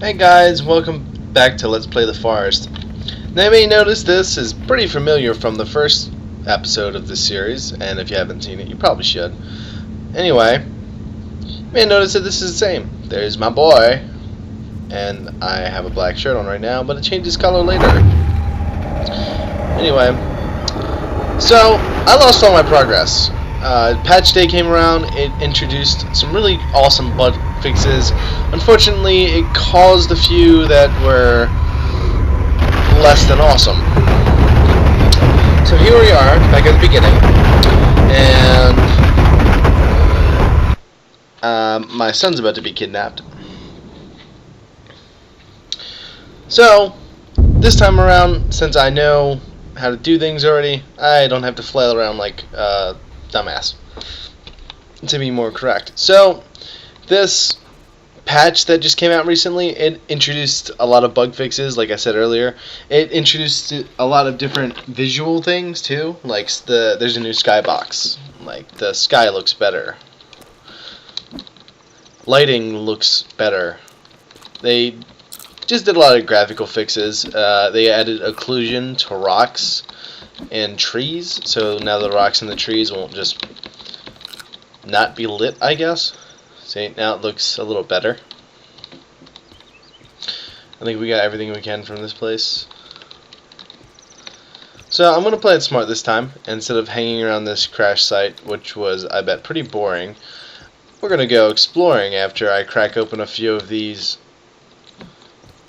Hey guys, welcome back to Let's Play the Forest. Now you may notice this is pretty familiar from the first episode of this series, and if you haven't seen it, you probably should. Anyway, you may notice that this is the same. There's my boy, and I have a black shirt on right now, but it changes color later. Anyway, so I lost all my progress. Patch day came around, it introduced some really awesome bug fixes. Unfortunately, it caused a few that were less than awesome. So here we are, back at the beginning, and my son's about to be kidnapped. So, this time around, since I know how to do things already, I don't have to flail around like dumbass, to be more correct. So, this patch that just came out recently, it introduced a lot of bug fixes, like I said earlier. It introduced a lot of different visual things, too. Like, there's a new skybox. Like, the sky looks better. Lighting looks better. They just did a lot of graphical fixes. They added occlusion to rocks and trees, so now the rocks and the trees won't just not be lit, I guess. See, now it looks a little better. I think we got everything we can from this place. So I'm going to play it smart this time. Instead of hanging around this crash site, which was, I bet, pretty boring, we're going to go exploring after I crack open a few of these.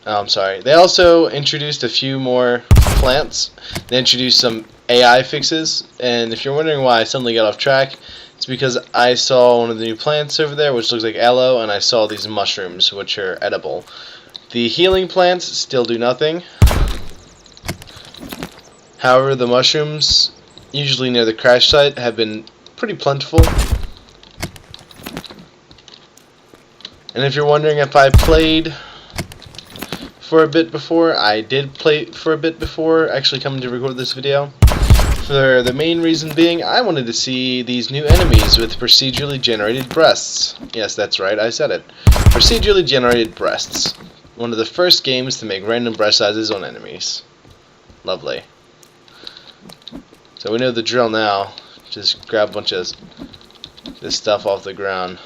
Oh, I'm sorry. They also introduced a few more plants. They introduced some AI fixes, and if you're wondering why I suddenly got off track, it's because I saw one of the new plants over there, which looks like aloe, and I saw these mushrooms, which are edible. The healing plants still do nothing. However, the mushrooms, usually near the crash site, have been pretty plentiful. And if you're wondering if I played for a bit before, I did play for a bit before actually coming to record this video. For the main reason being, I wanted to see these new enemies with procedurally generated breasts. Yes, that's right, I said it. Procedurally generated breasts. One of the first games to make random breast sizes on enemies. Lovely. So we know the drill now. Just grab a bunch of this stuff off the ground.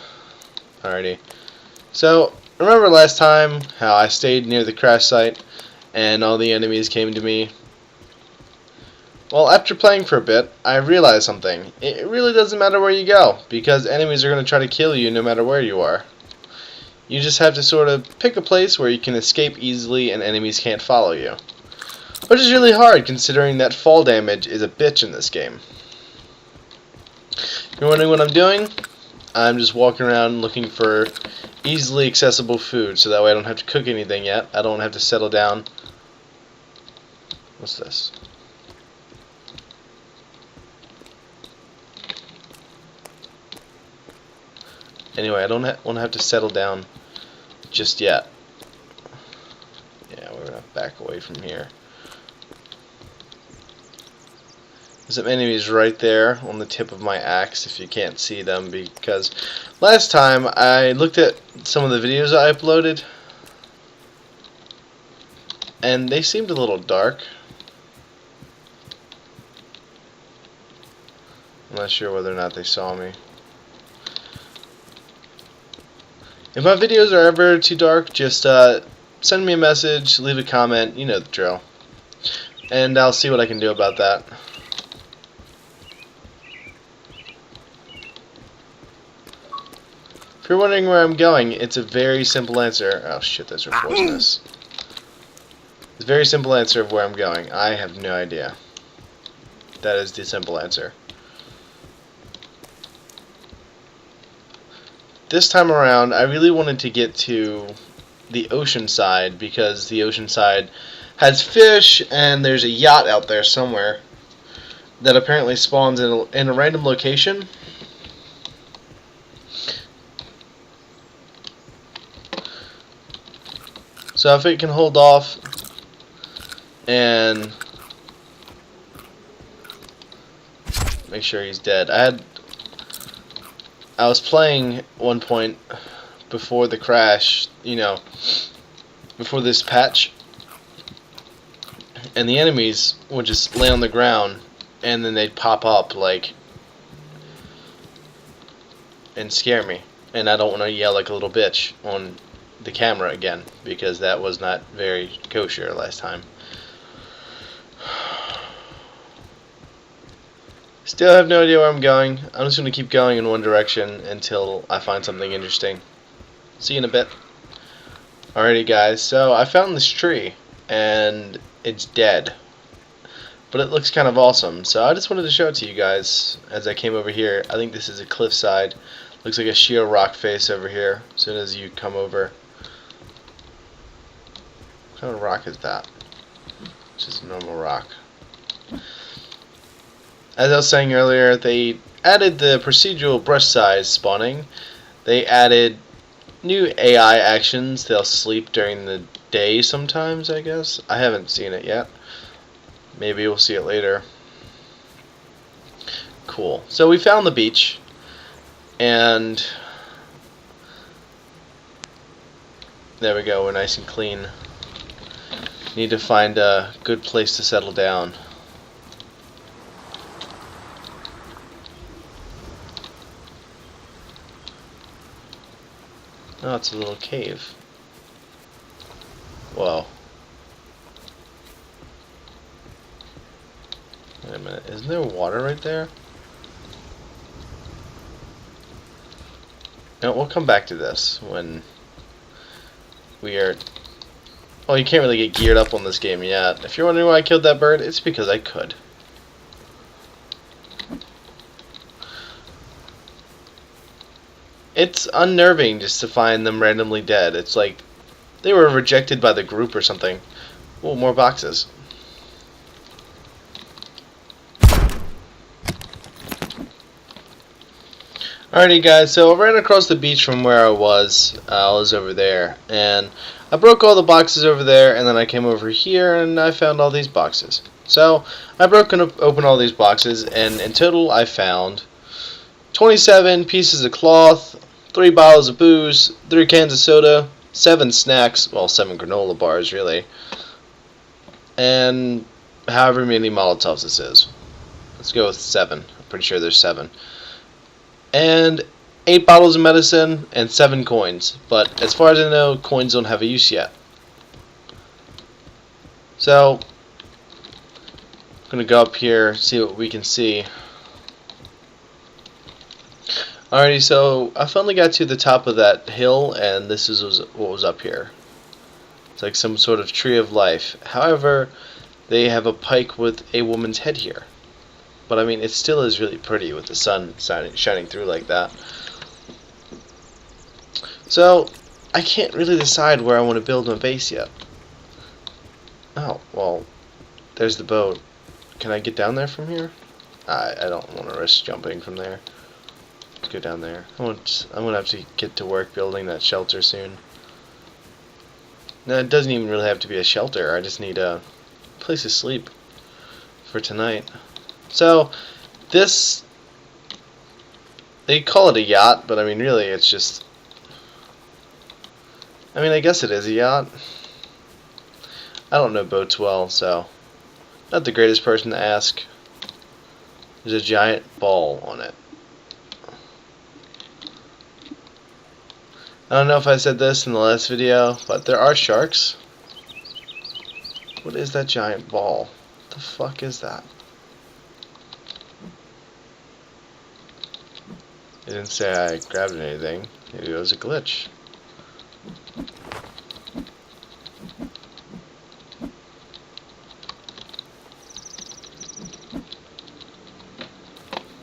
Alrighty. So, remember last time how I stayed near the crash site and all the enemies came to me? Well, after playing for a bit, I realized something. It really doesn't matter where you go, because enemies are going to try to kill you no matter where you are. You just have to sort of pick a place where you can escape easily and enemies can't follow you. Which is really hard, considering that fall damage is a bitch in this game. You're wondering what I'm doing? I'm just walking around looking for easily accessible food, so that way I don't have to cook anything yet. I don't have to settle down. What's this? Anyway, I don't want to have to settle down just yet. Yeah, we're going to back away from here. There's some enemies right there on the tip of my axe if you can't see them, because last time I looked at some of the videos I uploaded and they seemed a little dark. I'm not sure whether or not they saw me. If my videos are ever too dark, just send me a message, leave a comment, you know the drill. And I'll see what I can do about that. If you're wondering where I'm going, it's a very simple answer. Oh shit, those are poisonous. It's a very simple answer of where I'm going. I have no idea. That is the simple answer. This time around, I really wanted to get to the ocean side, because the ocean side has fish, and there's a yacht out there somewhere that apparently spawns in a random location. So if it can hold off and make sure he's dead. I was playing at one point before the crash, you know, before this patch, and the enemies would just lay on the ground, and then they'd pop up like and scare me, and I don't want to yell like a little bitch on the camera again, because that was not very kosher last time. Still have no idea where I'm going. I'm just going to keep going in one direction until I find something interesting. See you in a bit. Alrighty guys, so I found this tree, and it's dead. But it looks kind of awesome, so I just wanted to show it to you guys as I came over here. I think this is a cliffside. Looks like a sheer rock face over here as soon as you come over. What kind of rock is that? It's just a normal rock. As I was saying earlier, they added the procedural brush size spawning. They added new AI actions. They'll sleep during the day sometimes, I guess. I haven't seen it yet. Maybe we'll see it later. Cool. So we found the beach, and there we go. We're nice and clean. Need to find a good place to settle down. Oh, it's a little cave. Whoa. Wait a minute, isn't there water right there? No, we'll come back to this when we are... Oh, you can't really get geared up on this game yet. If you're wondering why I killed that bird, it's because I could. It's unnerving just to find them randomly dead. It's like they were rejected by the group or something. Oh, more boxes. Alrighty guys, so I ran across the beach from where I was over there, and I broke all the boxes over there, and then I came over here and I found all these boxes. So I broke open all these boxes, and in total I found 27 pieces of cloth, 3 bottles of booze, 3 cans of soda, 7 snacks, well 7 granola bars really, and however many Molotovs this is. Let's go with 7. I'm pretty sure there's 7. And 8 bottles of medicine and 7 coins. But as far as I know, coins don't have a use yet. So I'm gonna go up here, see what we can see. Alrighty, so I finally got to the top of that hill, and this is what was up here. It's like some sort of tree of life. However, they have a pike with a woman's head here. But I mean, it still is really pretty with the sun shining through like that. So I can't really decide where I want to build my base yet. Oh, well, there's the boat. Can I get down there from here? I don't want to risk jumping from there. Let's go down there. I'm gonna have to get to work building that shelter soon. No, it doesn't even really have to be a shelter. I just need a place to sleep for tonight. So, this, they call it a yacht, but I mean really it's just, I mean I guess it is a yacht. I don't know boats well, so not the greatest person to ask. There's a giant ball on it. I don't know if I said this in the last video, but there are sharks. What is that giant ball? What the fuck is that? It didn't say I grabbed anything. Maybe it was a glitch.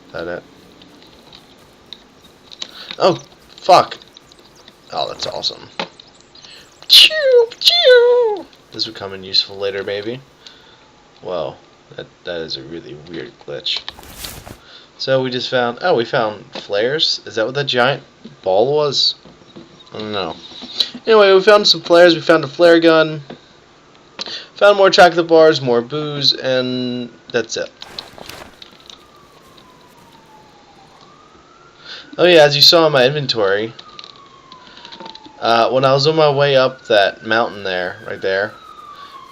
Is that it? Oh, fuck. Oh, that's awesome. Choo, choo. This would come in useful later, maybe. Whoa, that is a really weird glitch. So we just found, oh, we found flares. Is that what that giant ball was? I don't know. Anyway, we found some flares. We found a flare gun. Found more chocolate bars, more booze, and that's it. Oh yeah, as you saw in my inventory, When I was on my way up that mountain there, right there,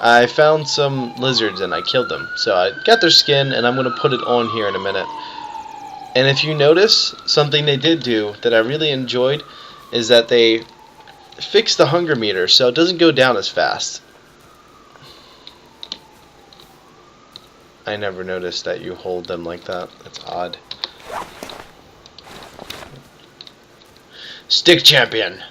I found some lizards and I killed them. So I got their skin and I'm going to put it on here in a minute. And if you notice, something they did do that I really enjoyed is that they fixed the hunger meter so it doesn't go down as fast. I never noticed that you hold them like that. That's odd. Stick champion.